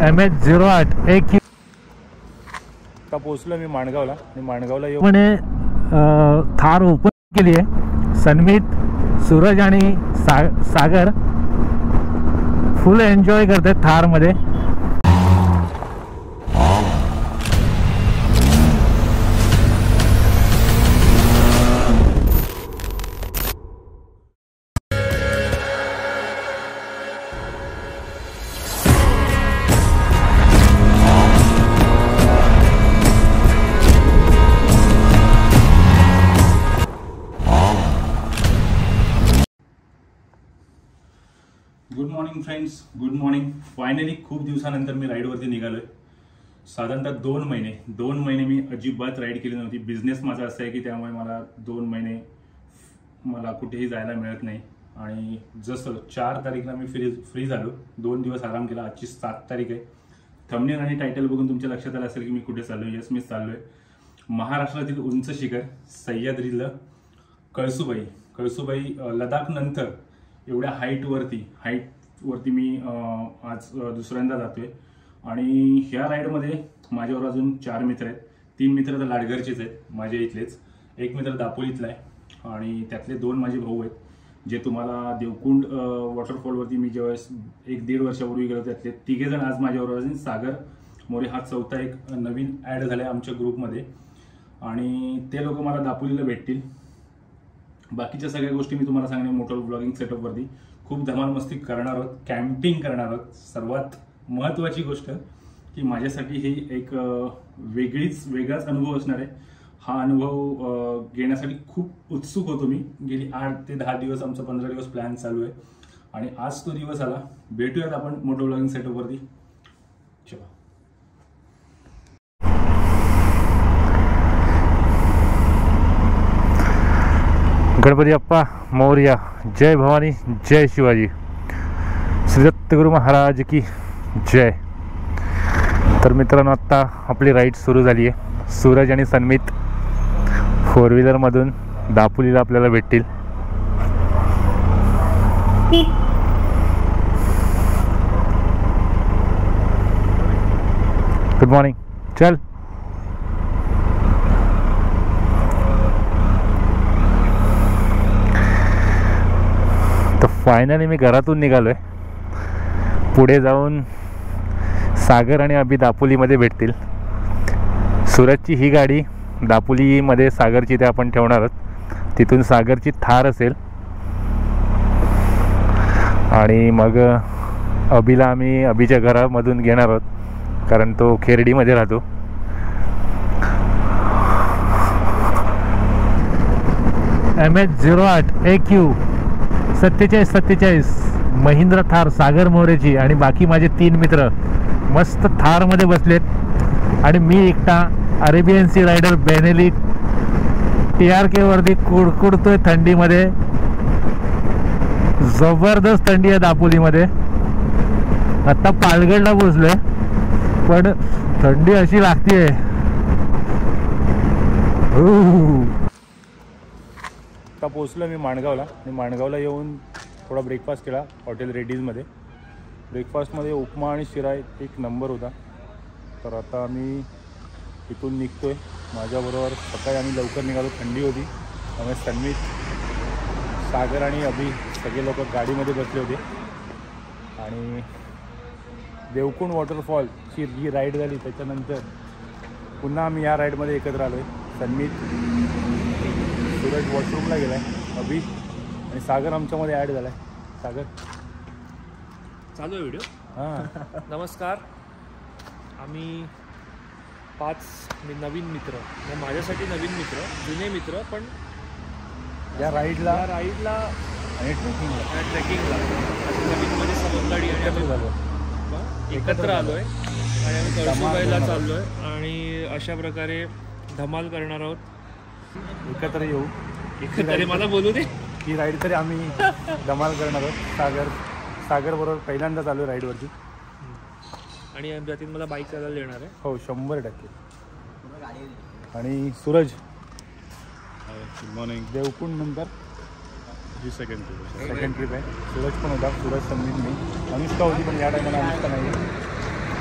MH08 AQ. आता पोहोचलो मी माणगावला आणि माणगावला येऊ म्हणे थार ओपन केली आहे. सन्मित, सूरज आणि सागर फुल एन्जॉय करते थारमध्ये. Good morning friends, good morning. Finally खूप दिवसानंतर मी राईडवरती निघालोय. साधारणतः 2 महिने मी अजिबात राईड केली नव्हती. बिझनेस माझा असा आहे की त्यामुळे मला 2 महिने मला कुठेही जायला मिळत नाही. आणि जसं 4 तारीखला मी फ्री झालो, 2 दिवस आराम केला. आजची 7 तारीख आहे. थंबनेल आणि टायटल बघून तुमच्या लक्षात आलं असेल की मी कुठे चाललोय. यस, मी चाललोय महाराष्ट्रातील उंच शिखर सह्याद्रीला कळसुबाई लडाख नंतर एवढ्या हाईटवरती मी आज दुसऱ्यांदा जातोय. आणि ह्या राईडमध्ये माझ्यावर अजून 4 मित्र आहेत. 3 मित्र तर लाडघरचेच आहेत, माझ्या इथलेच. एक मित्र दापोलीतला आहे आणि त्यातले 2 माझे भाऊ आहेत जे तुम्हाला देवकुंड वॉटरफॉलवरती मी जेव्हा 1-1.5 वर्षापूर्वी गेलो त्यातले 3 जण आज माझ्याबरोबर आहेत. सागर मोरे हा 4था एक नवीन ॲड झाला आहे आमच्या ग्रुपमध्ये आणि ते लोक मला दापोलीला भेटतील. बाकीच्या सगळ्या गोष्टी मी तुम्हाला सांगणार मोटर ब्लॉगिंग सेटअपवरती. खूप धमाल मस्ती करणार आहोत, कॅम्पिंग करणार आहोत. सर्वात महत्त्वाची गोष्ट की माझ्यासाठी ही एक वेगळाच अनुभव असणार आहे. हा अनुभव घेण्यासाठी खूप उत्सुक होतो मी. गेली 8 ते 10 दिवस आमचा 15 दिवस प्लॅन चालू आहे आणि आज तो दिवस आला. भेटूयात आपण मोटर ब्लॉगिंग सेटअपवरती. चला. गणपती बाप्पा मोरया. जय भवानी, जय शिवाजी. श्री दत्तगुरु महाराज की जय. तर मित्रांनो, आत्ता आपली राईड सुरू झाली आहे. सूरज आणि सन्मित 4 व्हीलरमधून दापोलीला आपल्याला भेटतील. Good morning. चल. तर फायनली मी घरातून निघालोय. पुढे जाऊन सागर आणि अभि दापोलीमध्ये भेटतील. सूरजची ही गाडी दापोलीमध्ये सागरची ते आपण ठेवणार आहोत. तिथून सागरची थार असेल आणि मग अभिला आम्ही अभिच्या घरामधून घेणार आहोत कारण तो खेरडीमध्ये राहतो. MH08 AQ 47 महिंद्रा थार सागर मोरेची आणि बाकी माझे 3 मित्र मस्त थारमध्ये बसलेत आणि मी एकटा Arabian sea rider Benelli TRK वरती कुडकुडतोय थंडीमध्ये. जबरदस्त थंडी आहे दापोलीमध्ये. आता पालगडला पोहोचलोय पण थंडी अशी लागतेय. आता पोहोचलो मी माणगावला आणि माणगावला येऊन थोडा ब्रेकफास्ट केला हॉटेल रेडीजमध्ये. ब्रेकफास्टमध्ये उपमा आणि शिरा एक नंबर होता. तर आता आम्ही इथून निघतोय. माझ्याबरोबर सकाळी आम्ही लवकर निघालो, थंडी होती त्यामुळे सन्मित, सागर आणि अभि सगळे लोक गाडीमध्ये बसले होते. आणि देवकुंड वॉटरफॉलची जी राईड झाली त्याच्यानंतर पुन्हा आम्ही या राईडमध्ये एकत्र आलो आहे. सन्मित, सूरज वॉशरूमला गेला आहे, अभि आणि सागर आमच्यामध्ये ॲड झाला आहे. सागर चालू आहे व्हिडिओ. हां, नमस्कार. आम्ही 5 नवीन मित्र, माझ्यासाठी नवीन मित्र, जुने मित्र, पण या राईडला आणि ट्रेकिंगला नवीनमध्ये सवंगाडी आणि आम्ही झालो, एकत्र आलो आहे आणि आम्ही कळसुबाईला चाललो आहे आणि अशा प्रकारे धमाल करणार आहोत. एकत्र येऊ. एकत्र मला बोलू दे. ही राईड तरी आम्ही धमाल करणार आहोत. सागर बरोबर पहिल्यांदाच आलो राईडवरती आणि त्यातील मला बाईक चालायला देणार आहे. हो, 100%. आणि सूरज, गुड मॉर्निंग. देवकुंड नंतर जी सेकंड ट्रिप आहे. सूरज पण होता, सूरज, सन्मित, मी. अनुष्का होती पण या टायमाला अनुष्का नाही.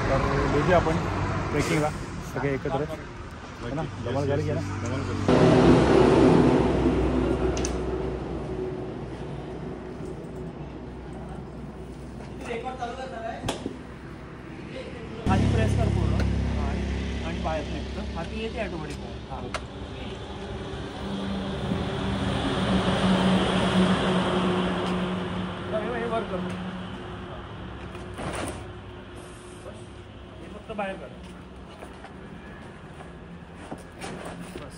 तर भेटूया आपण ट्रेकिंगला सगळे एकत्र है ना. धमाल गाडी घ्या ना. खाली प्रेस कर पूर्ण आणि बाहेर निघतं हाती येते ऑटोमॅटिक. हां हे वर कर हे फक्त बाहेर कर बस.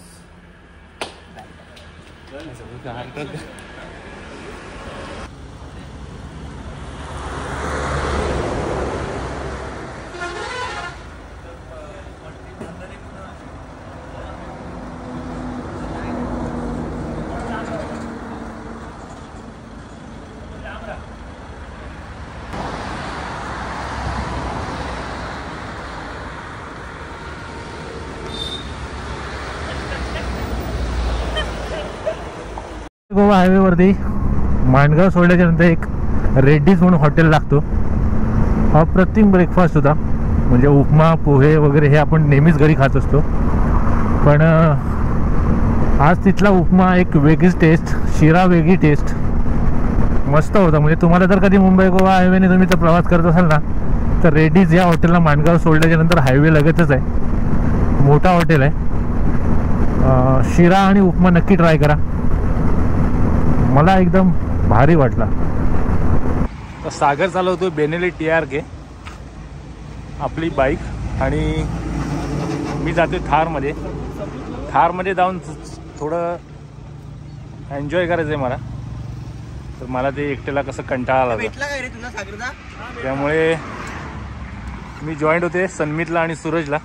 गोवा हायवेवरती माणगाव सोडल्याच्या नंतर एक रेड्डीज म्हणून हॉटेल लागतो. अप्रतिम ब्रेकफास्ट होता. म्हणजे उपमा पोहे वगैरे हे आपण नेहमीच घरी खात असतो, पण आज तिथला उपमा एक वेगळीच टेस्ट, शिरा वेगळी टेस्ट, मस्त होता. म्हणजे तुम्हाला जर कधी मुंबई गोवा हायवेने तुम्ही तर प्रवास करत असाल ना, तर रेड्डीज या हॉटेलला माणगाव सोडल्याच्या नंतर हायवे लगतच आहे, मोठा हॉटेल आहे. शिरा आणि उपमा नक्की ट्राय करा, मला एकदम भारी वाटला. तर सागर चालवतो बेनेली TRK आपली बाईक, आणि मी जातो थारमध्ये. थारमध्ये जाऊन थोडं एन्जॉय करायचं आहे मला. तर मला ते एकट्याला कसं कंटाळा आला, त्यामुळे मी जॉईंट होते सन्मितला आणि सूरजला.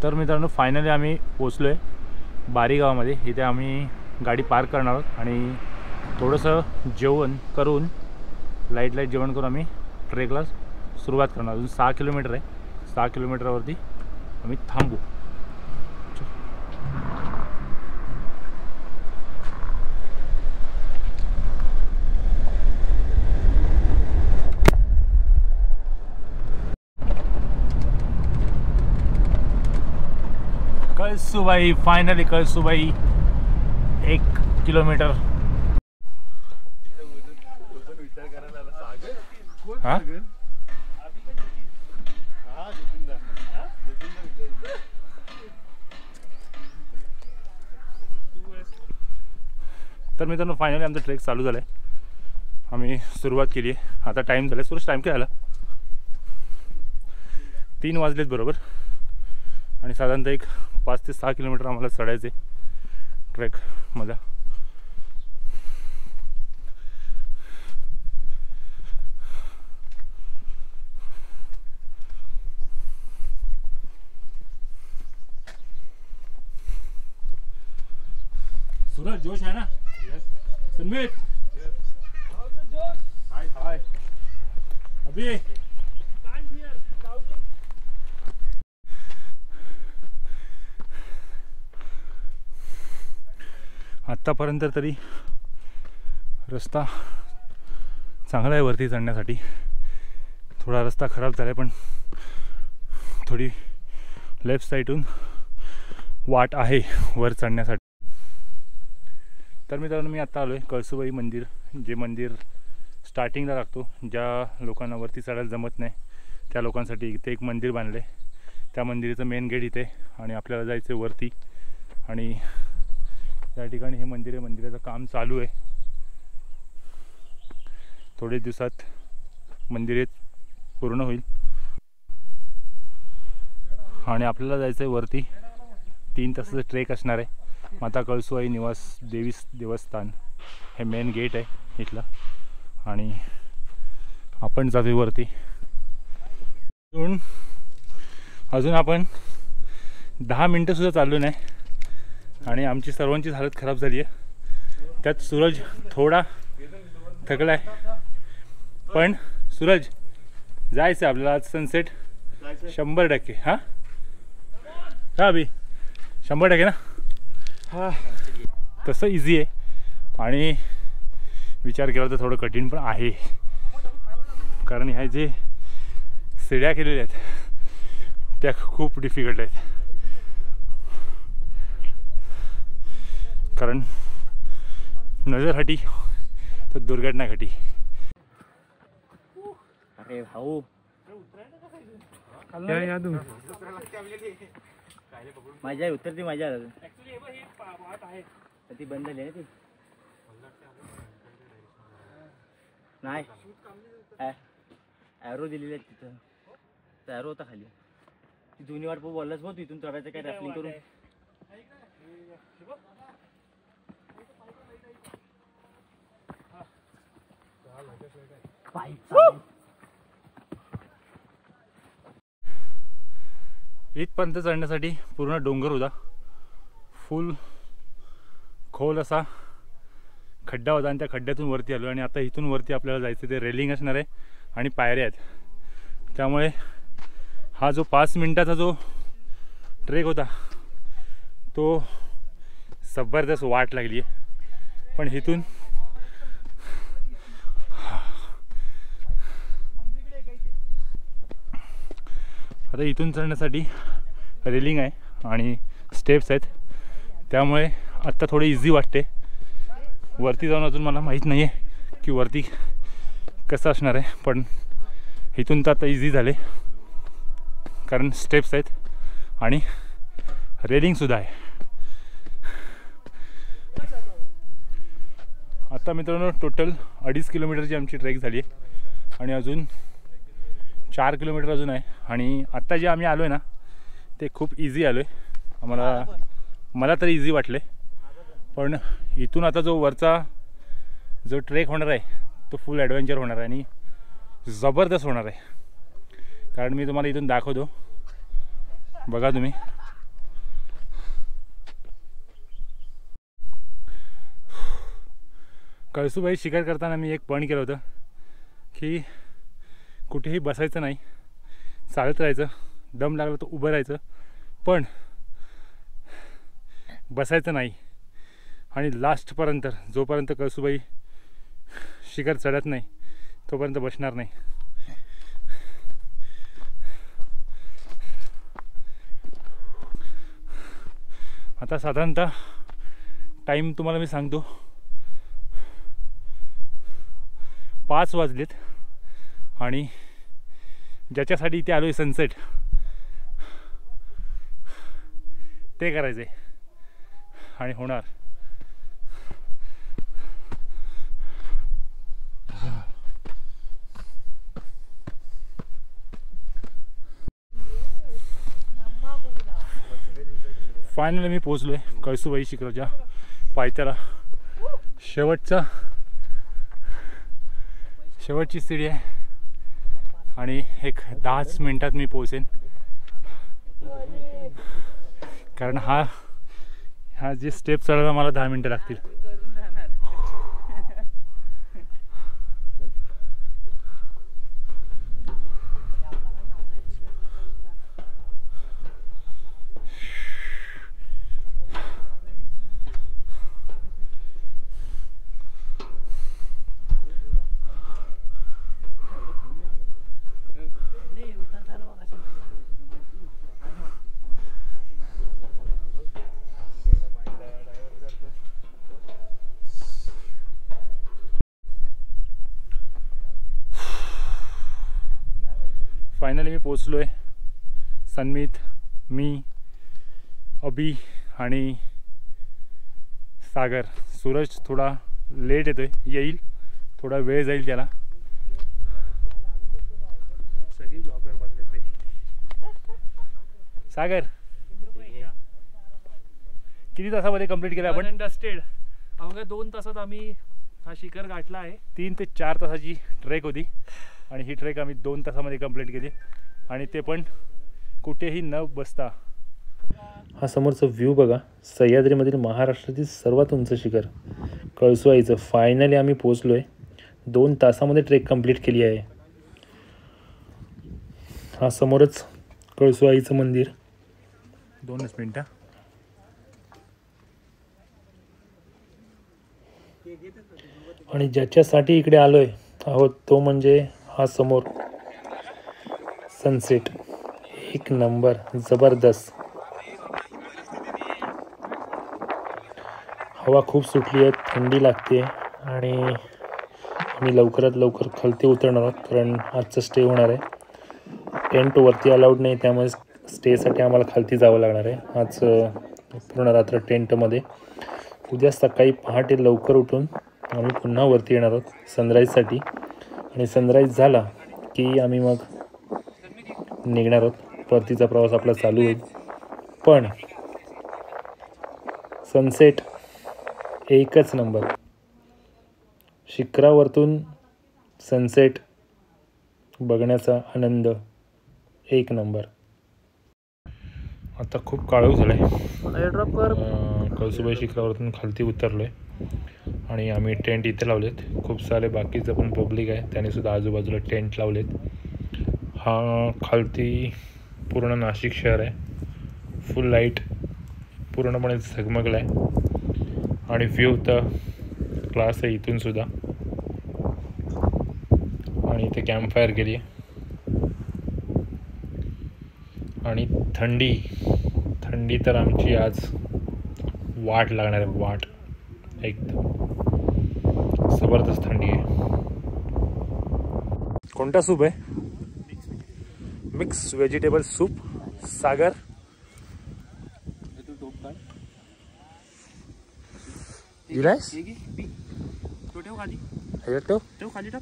तर मित्रांनो फायनली आम्ही पोचलो आहे बारी गावामध्ये. इथे आम्ही गाडी पार्क करणार आहोत आणि थोडंसं जेवण करून लाईट जेवण करून आम्ही ट्रेकला सुरुवात करणार. अजून 6 किलोमीटर आहे. 6 किलोमीटरवरती आम्ही थांबू. Kalsubai, finally Kalsubai 1 kilometre. हा तर मित्रांनो फायनली आमचा ट्रेक चालू झाला आहे. आम्ही सुरुवात केली आहे. आता टाईम झाला आहे. सुरेश टाईम काय झाला? 3 वाजलेत बरोबर. आणि साधारणतः एक 5 ते 6 किलोमीटर आम्हाला चढायचे ट्रेकमध्ये. सूरज जोश है ना? सन्मित हाय हाय अभी आत्तापर्यंत तरी रस्ता चांगला आहे वरती चढण्यासाठी. थोडा रस्ता खराब झाला पण थोडी लेफ्ट साईडून वाट आहे वर चढण्यासाठी. तर मित्रांनो मी आत्ता आलो आहे कळसूबाई मंदिर, जे मंदिर स्टार्टिंगला लागतो. ज्या लोकांना वरती चढायला जमत नाही त्या लोकांसाठी इथे एक मंदिर बांधले. त्या मंदिराचं मेन गेट इथे आणि आपल्याला जायचं आहे वरती. आणि त्या ठिकाणी हे मंदिर आहे, मंदिराचं काम चालू आहे. थोडे दिवसात मंदिर पूर्ण होईल आणि आपल्याला जायचं आहे वरती. 3 तासाचं ट्रेक असणार आहे. माता कळसूबाई निवास देवी देवस्थान हे मेन गेट आहे इथलं आणि आपण जातो वरती. अजून आपण 10 मिनटंसुद्धा चाललो नाही आणि आमची सर्वांचीच हालत खराब झाली आहे. त्यात सूरज थोडा थकला आहे. पण सूरज जायचं आहे आपल्याला आज सनसेट 100%. हां का अभि 100% ना. हां तसं इझी आहे आणि विचार केला तर थोडं कठीण पण आहे. कारण ह्या जे शिड्या केलेल्या आहेत त्या खूप डिफिकल्ट आहेत. कारण नजर हटी तर दुर्घटना घटी. अरे भाऊ माझ्या उतरती माझ्या ती बंद झाली ना ती. नाही ॲरो दिलेली आहेत तिथं. तर ॲरो होता खाली. ती जुनी वाट बोललाच मग तिथून चढायचं काय रॅफलिंग करून. इथपर्यंत चढण्यासाठी पूर्ण डोंगर होता. फुल खोल असा खड्डा होता आणि त्या खड्ड्यातून वरती आलो. आणि आता इथून वरती आपल्याला जायचं ते रेलिंग असणार आहे आणि पायऱ्या आहेत. त्यामुळे हा जो 5 मिनिटाचा जो ट्रेक होता तो जबरदस्त वाट लागली आहे. पण इथून आता इथून चढण्यासाठी रेलिंग आहे आणि स्टेप्स आहेत. त्यामुळे आत्ता थोडे इझी वाटते. वरती जाऊन अजून मला माहीत नाही आहे की वरती कसं असणार आहे. पण इथून तर आता इझी झाले कारण स्टेप्स आहेत आणि रेलिंगसुद्धा आहे. आता मित्रांनो टोटल 2.5 किलोमीटरची आमची ट्रेक झाली आहे आणि अजून 4 किलोमीटर अजून आहे. आणि आत्ता जे आम्ही आलो आहे ना ते खूप इझी आलो आहे. मला तरी इझी वाटले. पण इथून आता जो वरचा जो ट्रेक होणार आहे तो फुल ॲडव्हेंचर होणार आहे आणि जबरदस्त होणार आहे. कारण मी तुम्हाला इथून दाखवतो, बघा तुम्ही. कळसूबाई शिकार करताना मी एक पण केलं होतं की कुठेही बसायचं नाही, चालत राहायचं. दम लागला तर उभं राहायचं पण बसायचं नाही. आणि लास्टपर्यंत जोपर्यंत कळसूबाई शिखर चढत नाही तोपर्यंत बसणार नाही. आता साधारणतः टाईम तुम्हाला मी सांगतो, 5 वाजलेत आणि ज्याच्यासाठी इथे आलो आहे सनसेट ते करायचं आहे आणि होणार. फायनली मी पोचलो आहे कळसूबाई शिखराच्या पायथ्याला. शेवटची सीडी आहे आणि एक 10 मिनिटात मी पोहोचेन. कारण हा जे स्टेप चढायला मला 10 मिनिटं लागतील. पोचलो आहे. सन्मित, मी, अभि आणि सागर. सूरज थोडा लेट येतोय, येईल, थोडा वेळ जाईल त्याला. सगळी ब्लॉगर बनले. सागर किती तासामध्ये कंप्लीट केलं आपण? डस्टेड. अवघ्या 2 तासात आम्ही हा शिखर गाठला आहे. 3 ते 4 तासाची ट्रेक होती आणि ही ट्रेक आम्ही 2 तासामध्ये कंप्लीट केली आणि ते पण कुठेही न बसता. हा समोरचा व्ह्यू बघा, सह्याद्रीमधील महाराष्ट्रातील सर्वात उंच शिखर कळसुबाईचं. फायनली आम्ही पोचलो आहे. 2 तासामध्ये ट्रेक कंप्लीट केली आहे. हा समोरच कळसुबाईचं मंदिर. 2 मिनटं. आणि ज्याच्यासाठी इकडे आलोय आहोत तो म्हणजे हा समोर सनसेट. एक नंबर, जबरदस्त. हवा खूप सुटली आहे, थंडी लागते आणि आम्ही लवकरात लवकर खालती उतरणार आहोत कारण आजचं स्टे होणार आहे. टेंट वरती अलाउड नाही, त्यामुळे स्टेसाठी आम्हाला खालती जावं लागणार आहे. आज पूर्ण रात्र टेंटमध्ये. उद्या सकाळी पहाटे लवकर उठून आम्ही पुन्हा वरती येणार आहोत सनराईजसाठी आणि सनराईज झाला की आम्ही मग निघणार आहोत. परतीचा प्रवास आपला चालू होईल. पण सनसेट एकच नंबर. शिखरावरतून सनसेट बघण्याचा आनंद एक नंबर. आता खूप काळोख झाला आहे. कळसुबाई शिखरावरतून खालती उतरलो आहे आणि आम्ही टेंट इथे लावलेत. खूप सारे बाकीचं पण पब्लिक आहे, त्यानेसुद्धा आजूबाजूला टेंट लावलेत. हा खालती पूर्ण नाशिक शहर आहे. फुल लाईट पूर्णपणे झगमगला आहे आणि व्ह्यू तर क्लास आहे इथूनसुद्धा. आणि इथे कॅम्पफायर केली आहे आणि थंडी तर आमची आज वाट लागणार आहे. वाट एकदम जबरदस्त थंडी आहे. कोणता सूप आहे? Mix vegetable soup. सागर दिलायस? ठेव खाली टाक.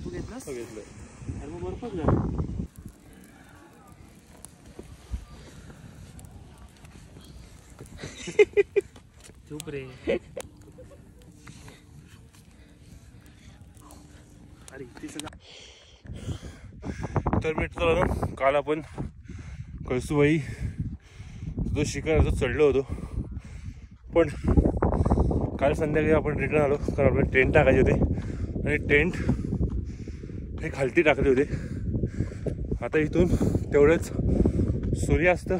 तू घेतलास? घेतलं. अरे मग बर्फच झालं. चुप रे. अरे तर मित्रांनो, काल आपण कळसुबाई जो शिखर जो चढलो होतो, पण काल संध्याकाळी आपण रिटर्न आलो कारण आपल्याला टेंट टाकायचे होते आणि टेंट हे खालती टाकले होते. आता इथून तेवढंच सूर्यास्त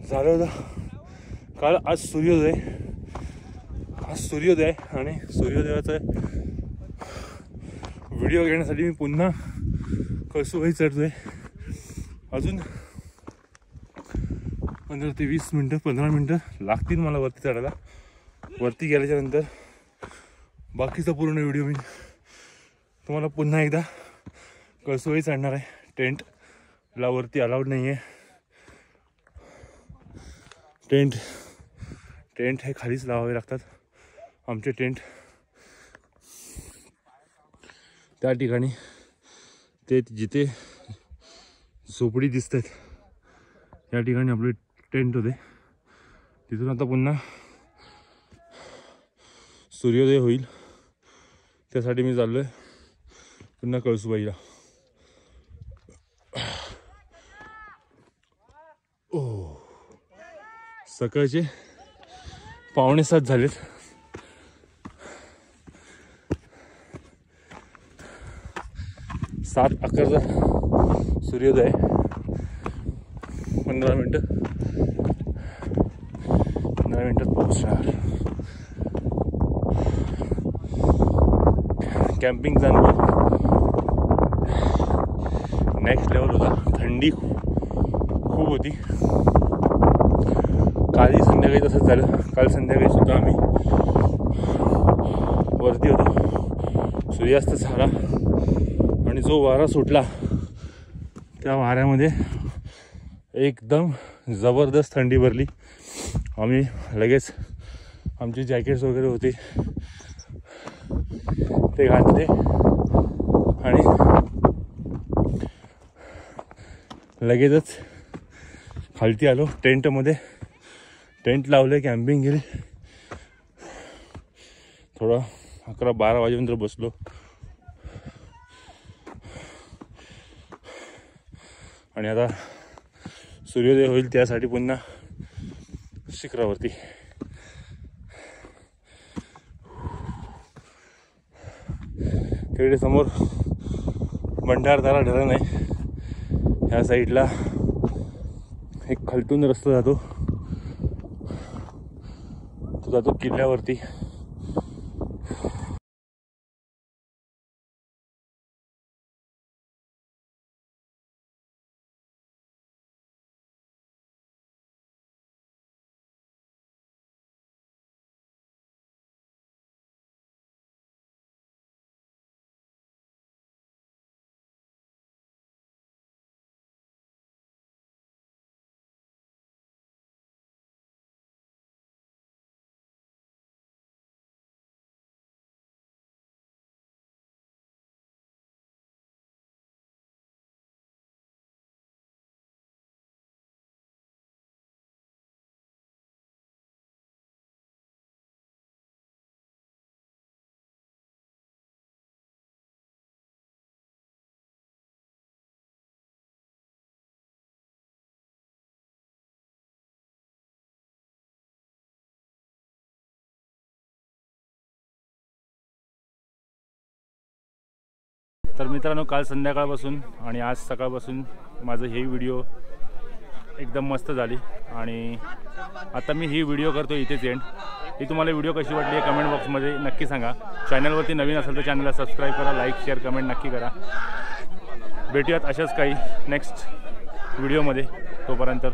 झालं होतं. काल आज सूर्योदय आणि सूर्योदयाचा व्हिडिओ घेण्यासाठी मी पुन्हा कळसुबाई चढतोय. अजून 15 ते 20 मिनटं 15 मिनटं लागतील मला वरती चढायला. वरती गेल्याच्या नंतर बाकीचा पूर्ण व्हिडिओ मी तुम्हाला पुन्हा एकदा कळसुबाई चढणार आहे. टेंटला वरती अलाउड नाही आहे. टेंट हे खालीच लावावे लागतात. आमचे टेंट त्या ठिकाणी ते जिथे झोपडी दिसतात या ठिकाणी आपले टेंट होते. तिथून आता पुन्हा सूर्योदय होईल, त्यासाठी मी चाललो आहे पुन्हा कळसुबाईला. सकाळचे 6:45 झालेत. सात 11चा सूर्योदय. 15 मिनटात पोहोचणार. कॅम्पिंगचा अनुभव नेक्स्ट लेवल होता. थंडी खूप होती. कालही संध्याकाळी तसंच झालं. काल संध्याकाळी सुद्धा आम्ही वरती होतो सूर्यास्त झाला आणि जो वारा सुटला त्या वाऱ्यामध्ये एकदम जबरदस्त थंडी भरली. आम्ही लगेच आमची जॅकेट्स वगैरे होते ते घातले आणि लगेचच खालती आलो. टेंटमध्ये टेंट लावले, कॅम्पिंग केली. थोडं 11-12 वाजेपर्यंत बसलो. आणि आता सूर्योदय होईल त्यासाठी पुन्हा शिखरावरती. तिकडे समोर भंडारदरा धरण आहे. ह्या साईडला एक खालतून रस्ता जातो, तो जातो किल्ल्यावरती. तर मित्रांनो, काल संध्याकाळपासून आणि आज सकाळपासून माझं हे व्हिडिओ एकदम मस्त झाली आणि आता मी ही व्हिडिओ करतो इथेच एंड. ही तुम्हाला व्हिडिओ कशी वाटली कमेंट बॉक्समध्ये नक्की सांगा. चॅनलवरती नवीन असेल तर चॅनलला सबस्क्राईब करा, लाईक शेअर कमेंट नक्की करा. भेटूयात अशाच काही नेक्स्ट व्हिडिओमध्ये. तोपर्यंत